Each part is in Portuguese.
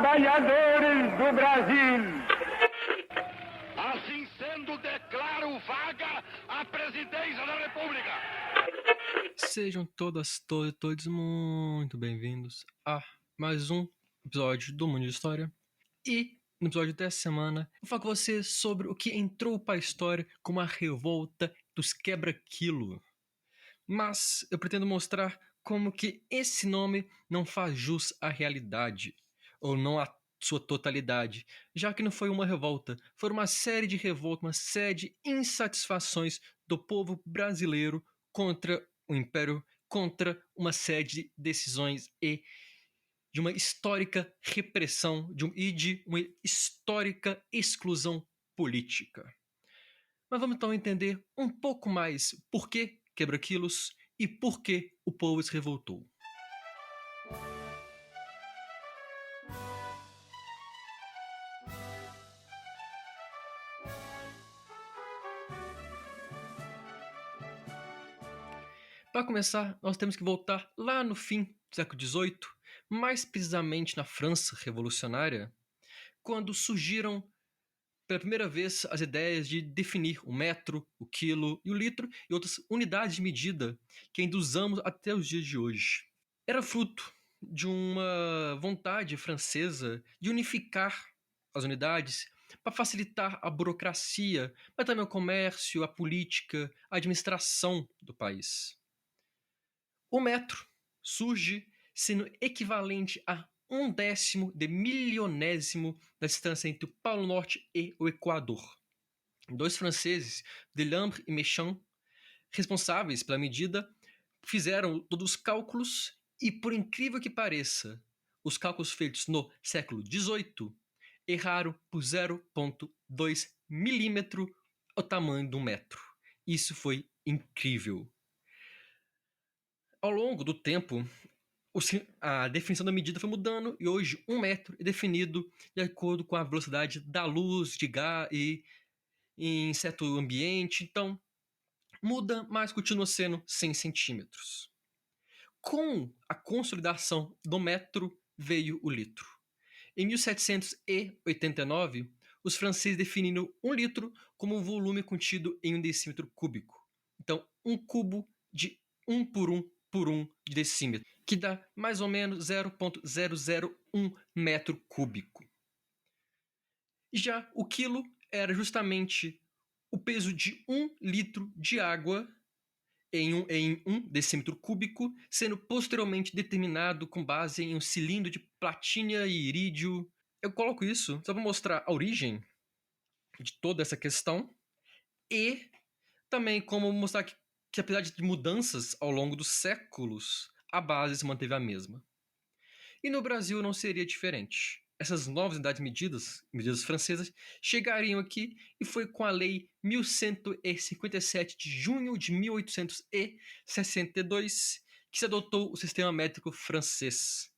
trabalhadores do Brasil. Assim sendo, declaro vaga a presidência da República. Sejam todos muito bem-vindos a mais um episódio do Mundo de História. E no episódio dessa semana, eu vou falar com você sobre o que entrou para a história como a revolta dos quebra-quilo. Mas eu pretendo mostrar como que esse nome não faz jus à realidade, ou não à sua totalidade, já que não foi uma revolta, foi uma série de revoltas, uma série de insatisfações do povo brasileiro contra o Império, contra uma série de decisões e de uma histórica repressão e de uma histórica exclusão política. Mas vamos então entender um pouco mais por que quebra-quilos e por que o povo se revoltou. Para começar, nós temos que voltar lá no fim do século XVIII, mais precisamente na França revolucionária, quando surgiram pela primeira vez as ideias de definir o metro, o quilo e o litro e outras unidades de medida que ainda usamos até os dias de hoje. Era fruto de uma vontade francesa de unificar as unidades para facilitar a burocracia, mas também o comércio, a política, a administração do país. O metro surge sendo equivalente a 1/10 de milionésimo da distância entre o Polo Norte e o Equador. Dois franceses, Delambre e Méchain, responsáveis pela medida, fizeram todos os cálculos e, por incrível que pareça, os cálculos feitos no século XVIII erraram por 0,2 milímetro o tamanho de um metro. Isso foi incrível. Ao longo do tempo, a definição da medida foi mudando e hoje 1 metro é definido de acordo com a velocidade da luz, de gás e em certo ambiente. Então, muda, mas continua sendo 100 centímetros. Com a consolidação do metro veio o litro. Em 1789, os franceses definiram 1 litro como um volume contido em 1 decímetro cúbico. Então, 1 cubo de 1 por 1 por 1 de decímetro, que dá mais ou menos 0,001 metro cúbico. Já o quilo era justamente o peso de 1 litro de água em 1 decímetro cúbico, sendo posteriormente determinado com base em um cilindro de platina e irídio. Eu coloco isso só para mostrar a origem de toda essa questão e também como mostrar que apesar de mudanças ao longo dos séculos, a base se manteve a mesma. E no Brasil não seria diferente. Essas novas unidades medidas francesas, chegariam aqui e foi com a Lei 1157 de junho de 1862 que se adotou o sistema métrico francês.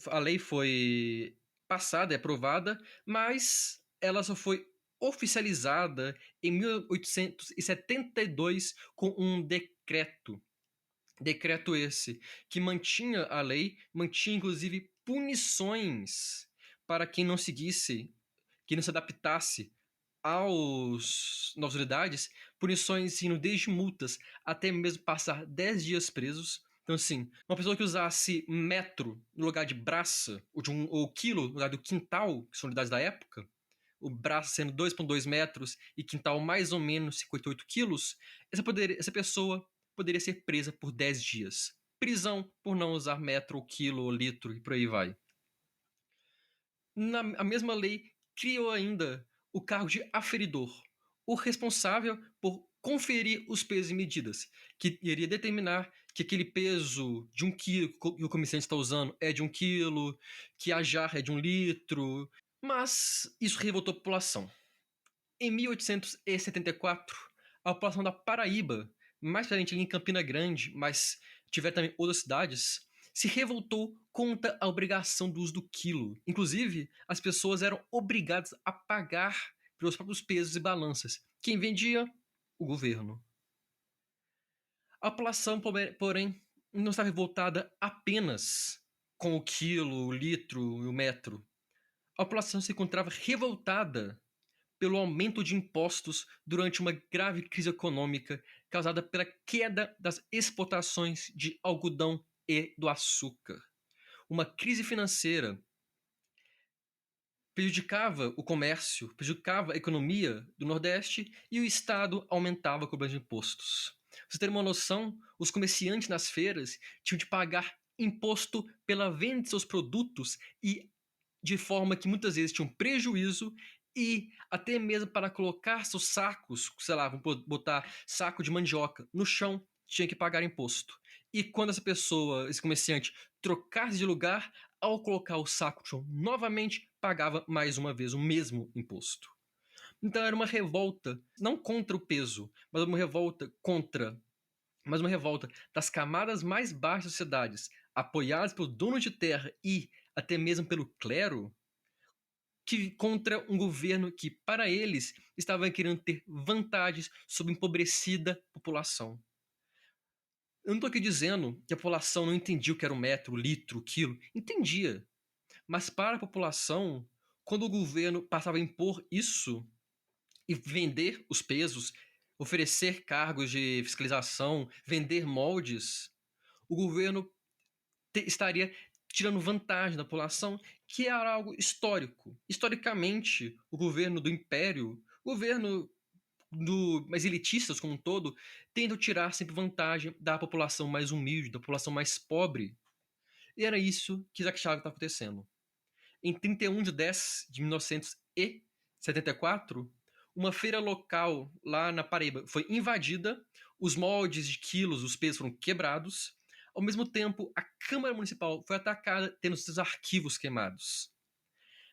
A lei foi passada e aprovada, mas ela só foi oficializada em 1872 com um decreto. Decreto esse que mantinha a lei, mantinha inclusive punições para quem não seguisse, quem não se adaptasse aos novas unidades, punições indo desde multas até mesmo passar 10 dias presos. Então, assim, uma pessoa que usasse metro no lugar de braça, ou quilo no lugar do quintal, que são unidades da época, o braço sendo 2,2 metros e quintal mais ou menos 58 quilos, essa pessoa poderia ser presa por 10 dias. Prisão por não usar metro, ou quilo, ou litro e por aí vai. A mesma lei criou ainda o cargo de aferidor, o responsável por conferir os pesos e medidas, que iria determinar que aquele peso de 1 quilo que o comerciante está usando é de 1 quilo, que a jarra é de 1 litro, mas isso revoltou a população. Em 1874, a população da Paraíba, mais presente ali em Campina Grande, mas tiver também outras cidades, se revoltou contra a obrigação do uso do quilo. Inclusive, as pessoas eram obrigadas a pagar pelos próprios pesos e balanças. Quem vendia? O governo. A população, porém, não estava revoltada apenas com o quilo, o litro e o metro. A população se encontrava revoltada pelo aumento de impostos durante uma grave crise econômica causada pela queda das exportações de algodão e do açúcar. Uma crise financeira prejudicava o comércio, prejudicava a economia do Nordeste e o Estado aumentava a cobrança de impostos. Pra vocês terem uma noção, os comerciantes nas feiras tinham de pagar imposto pela venda de seus produtos e de forma que muitas vezes tinham prejuízo e até mesmo para colocar seus sacos, sei lá, vamos botar saco de mandioca no chão, tinha que pagar imposto. E quando essa pessoa, esse comerciante, trocasse de lugar, ao colocar o saco no chão novamente, pagava mais uma vez o mesmo imposto. Então era uma revolta, não contra o peso, mas uma revolta das camadas mais baixas das sociedades, apoiadas pelo dono de terra e até mesmo pelo clero, contra um governo que, para eles, estava querendo ter vantagens sobre a empobrecida população. Eu não estou aqui dizendo que a população não entendia o que era o metro, o litro, o quilo. Entendia. Mas para a população, quando o governo passava a impor isso e vender os pesos, oferecer cargos de fiscalização, vender moldes, o governo estaria tirando vantagem da população, que era algo histórico. Historicamente, o governo do Império, o governo mais elitistas como um todo, tentam tirar sempre vantagem da população mais humilde, da população mais pobre. E era isso que Isaac Chaves está acontecendo. Em 31 de 10 de 1974, uma feira local lá na Paraíba foi invadida, os moldes de quilos, os pesos foram quebrados. Ao mesmo tempo, a Câmara Municipal foi atacada, tendo seus arquivos queimados.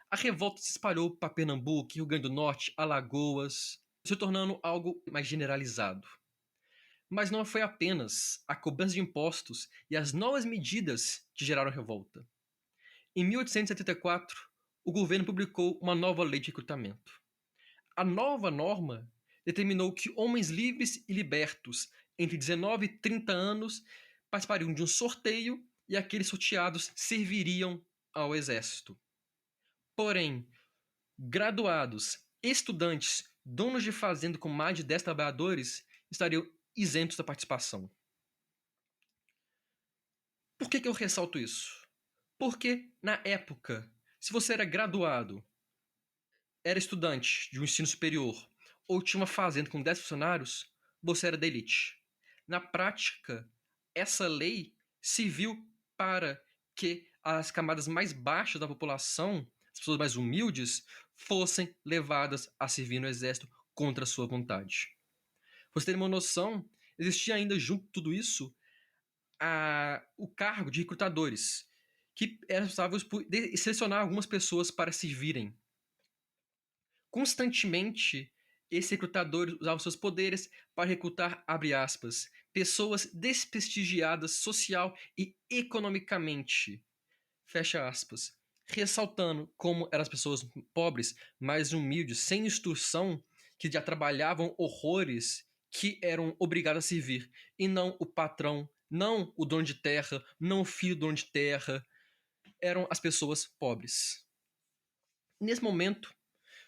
A revolta se espalhou para Pernambuco, Rio Grande do Norte, Alagoas, se tornando algo mais generalizado. Mas não foi apenas a cobrança de impostos e as novas medidas que geraram a revolta. Em 1874, o governo publicou uma nova lei de recrutamento. A nova norma determinou que homens livres e libertos entre 19 e 30 anos participariam de um sorteio e aqueles sorteados serviriam ao exército. Porém, graduados, estudantes, donos de fazenda com mais de 10 trabalhadores estariam isentos da participação. Por que eu ressalto isso? Porque, na época, se você era graduado, era estudante de um ensino superior ou tinha uma fazenda com 10 funcionários, você era da elite. Na prática, essa lei serviu para que as camadas mais baixas da população, as pessoas mais humildes, fossem levadas a servir no exército contra a sua vontade. Pra você ter uma noção, existia ainda junto de tudo isso o cargo de recrutadores, que eram responsáveis por selecionar algumas pessoas para servirem. Constantemente, esses recrutadores usavam seus poderes para recrutar, abre aspas, pessoas desprestigiadas social e economicamente, fecha aspas, ressaltando como eram as pessoas pobres, mais humildes, sem instrução, que já trabalhavam horrores, que eram obrigadas a servir, e não o patrão, não o dono de terra, não o filho do dono de terra, eram as pessoas pobres. Nesse momento,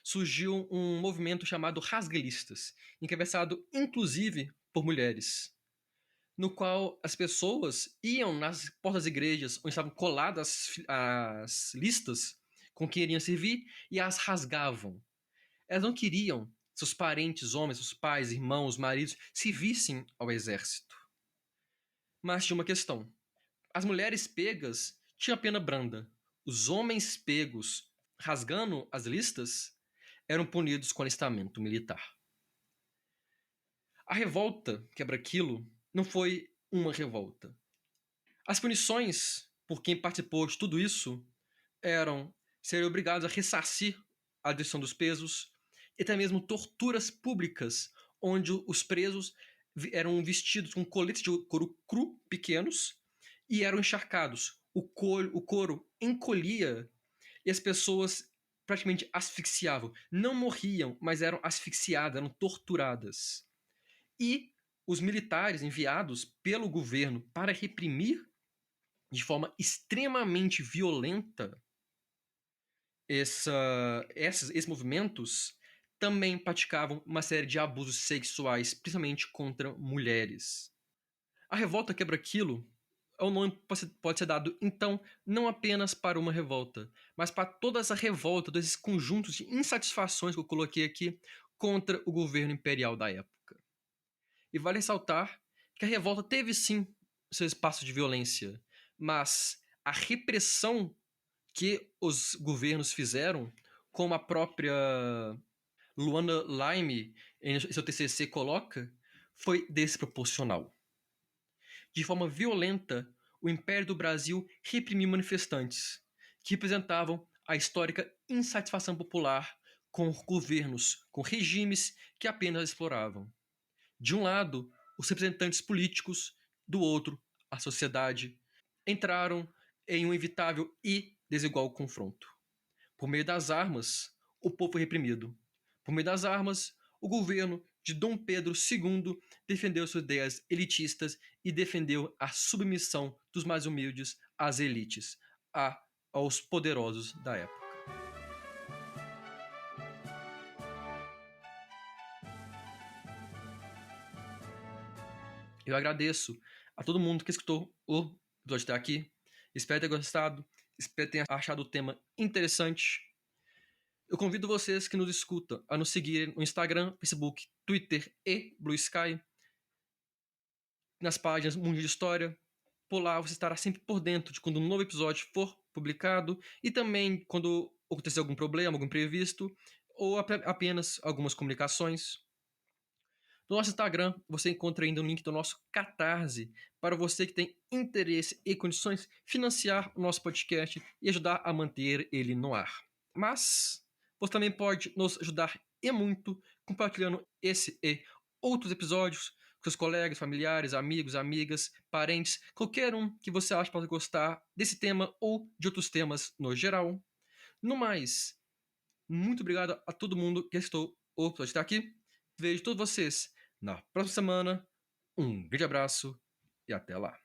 surgiu um movimento chamado rasguelistas, encabeçado inclusive por mulheres, no qual as pessoas iam nas portas das igrejas onde estavam coladas as listas com quem iriam servir e as rasgavam. Elas não queriam seus parentes, homens, seus pais, irmãos, maridos, se vissem ao exército. Mas tinha uma questão. As mulheres pegas tinham a pena branda. Os homens pegos rasgando as listas eram punidos com alistamento militar. A revolta quebra-quilo não foi uma revolta. As punições por quem participou de tudo isso eram ser obrigados a ressarcir a destruição dos pesos e até mesmo torturas públicas, onde os presos eram vestidos com coletes de couro cru pequenos e eram encharcados. O couro encolhia e as pessoas praticamente asfixiavam. Não morriam, mas eram asfixiadas, eram torturadas. E os militares enviados pelo governo para reprimir de forma extremamente violenta, esses movimentos também praticavam uma série de abusos sexuais, principalmente contra mulheres. A revolta quebra-quilo é um nome que pode ser dado, então, não apenas para uma revolta, mas para toda essa revolta, todos esses conjuntos de insatisfações que eu coloquei aqui contra o governo imperial da época. E vale ressaltar que a revolta teve sim seu espaço de violência, mas a repressão que os governos fizeram, como a própria Luana Lime em seu TCC coloca, foi desproporcional. De forma violenta, o Império do Brasil reprimiu manifestantes, que representavam a histórica insatisfação popular com governos, com regimes que apenas exploravam. De um lado, os representantes políticos, do outro, a sociedade, entraram em um evitável e desigual confronto. Por meio das armas, o povo foi reprimido. Por meio das armas, o governo de Dom Pedro II defendeu suas ideias elitistas e defendeu a submissão dos mais humildes às elites, aos poderosos da época. Eu agradeço a todo mundo que escutou o episódio até aqui. Espero ter gostado, espero ter achado o tema interessante. Eu convido vocês que nos escutam a nos seguir no Instagram, Facebook, Twitter e Blue Sky, nas páginas Mundo de História. Por lá você estará sempre por dentro de quando um novo episódio for publicado e também quando acontecer algum problema, algum imprevisto ou apenas algumas comunicações. No nosso Instagram você encontra ainda um link do nosso Catarse para você que tem interesse e condições financiar o nosso podcast e ajudar a manter ele no ar. Mas você também pode nos ajudar e muito compartilhando esse e outros episódios com seus colegas, familiares, amigos, amigas, parentes, qualquer um que você acha que pode gostar desse tema ou de outros temas no geral. No mais, muito obrigado a todo mundo que assistiu o episódio estar aqui. Vejo todos vocês na próxima semana. Um grande abraço e até lá.